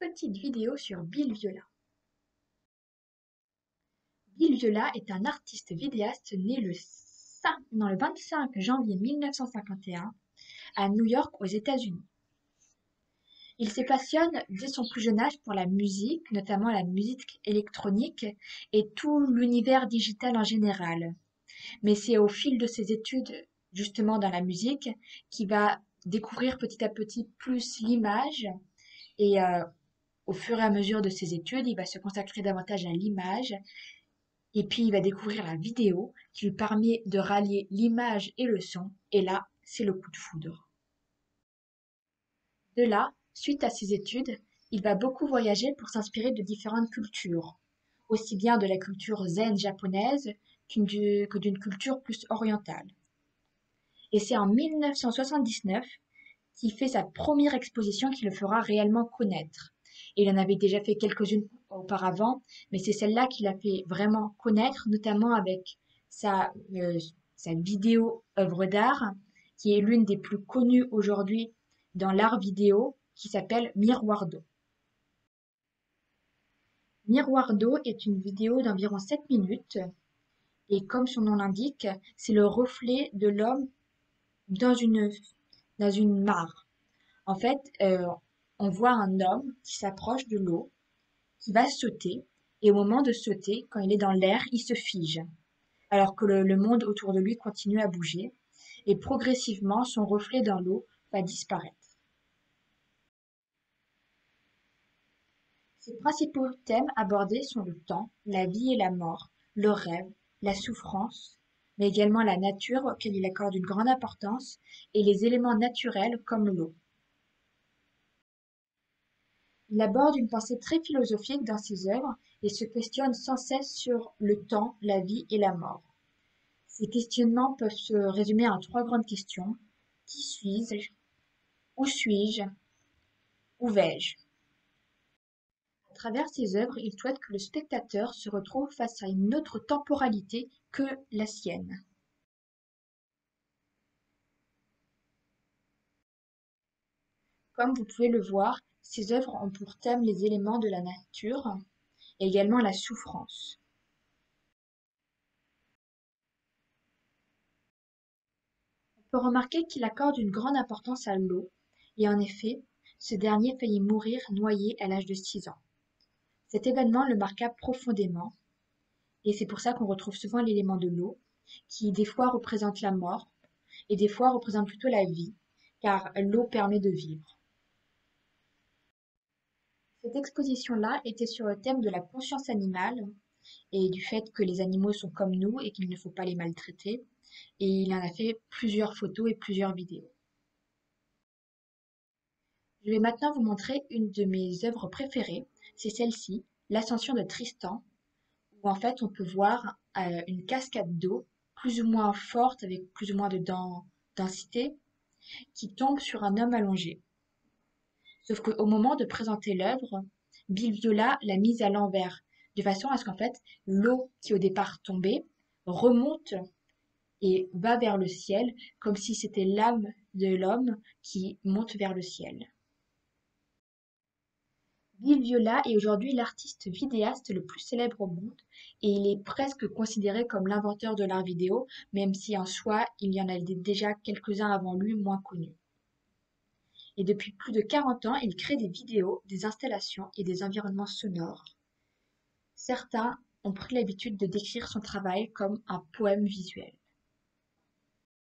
Petite vidéo sur Bill Viola. Bill Viola est un artiste vidéaste né le 25 janvier 1951 à New York aux États-Unis. Il se passionne dès son plus jeune âge pour la musique, notamment la musique électronique et tout l'univers digital en général. Mais c'est au fil de ses études, justement dans la musique, qu'il va découvrir petit à petit plus l'image et au fur et à mesure de ses études, il va se consacrer davantage à l'image et puis il va découvrir la vidéo qui lui permet de rallier l'image et le son. Et là, c'est le coup de foudre. De là, suite à ses études, il va beaucoup voyager pour s'inspirer de différentes cultures, aussi bien de la culture zen japonaise que d'une culture plus orientale. Et c'est en 1979 qu'il fait sa première exposition qui le fera réellement connaître. Il en avait déjà fait quelques-unes auparavant, mais c'est celle-là qui l'a fait vraiment connaître, notamment avec sa, euh, sa vidéo œuvre d'art, qui est l'une des plus connues aujourd'hui dans l'art vidéo, qui s'appelle Miroir d'eau. Miroir d'eau est une vidéo d'environ 7 minutes, et comme son nom l'indique, c'est le reflet de l'homme dans dans une mare. En fait, on voit un homme qui s'approche de l'eau, qui va sauter, et au moment de sauter, quand il est dans l'air, il se fige, alors que le monde autour de lui continue à bouger, et progressivement, son reflet dans l'eau va disparaître. Ses principaux thèmes abordés sont le temps, la vie et la mort, le rêve, la souffrance, mais également la nature auquel il accorde une grande importance, et les éléments naturels comme l'eau. Il aborde une pensée très philosophique dans ses œuvres et se questionne sans cesse sur le temps, la vie et la mort. Ces questionnements peuvent se résumer en trois grandes questions. Qui suis-je? Où suis-je? Où vais-je? À travers ses œuvres, il souhaite que le spectateur se retrouve face à une autre temporalité que la sienne. Comme vous pouvez le voir, ses œuvres ont pour thème les éléments de la nature et également la souffrance. On peut remarquer qu'il accorde une grande importance à l'eau, et en effet, ce dernier faillit mourir noyé à l'âge de 6 ans. Cet événement le marqua profondément, et c'est pour ça qu'on retrouve souvent l'élément de l'eau, qui des fois représente la mort, et des fois représente plutôt la vie, car l'eau permet de vivre. Cette exposition-là était sur le thème de la conscience animale, et du fait que les animaux sont comme nous et qu'il ne faut pas les maltraiter, et il en a fait plusieurs photos et plusieurs vidéos. Je vais maintenant vous montrer une de mes œuvres préférées, c'est celle-ci, L'Ascension de Tristan, où en fait on peut voir une cascade d'eau plus ou moins forte avec plus ou moins de densité qui tombe sur un homme allongé. Sauf qu'au moment de présenter l'œuvre, Bill Viola l'a mise à l'envers, de façon à ce qu'en fait l'eau qui au départ tombait remonte et va vers le ciel comme si c'était l'âme de l'homme qui monte vers le ciel. Bill Viola est aujourd'hui l'artiste vidéaste le plus célèbre au monde et il est presque considéré comme l'inventeur de l'art vidéo, même si en soi il y en a déjà quelques-uns avant lui moins connus. Et depuis plus de 40 ans, il crée des vidéos, des installations et des environnements sonores. Certains ont pris l'habitude de décrire son travail comme un poème visuel.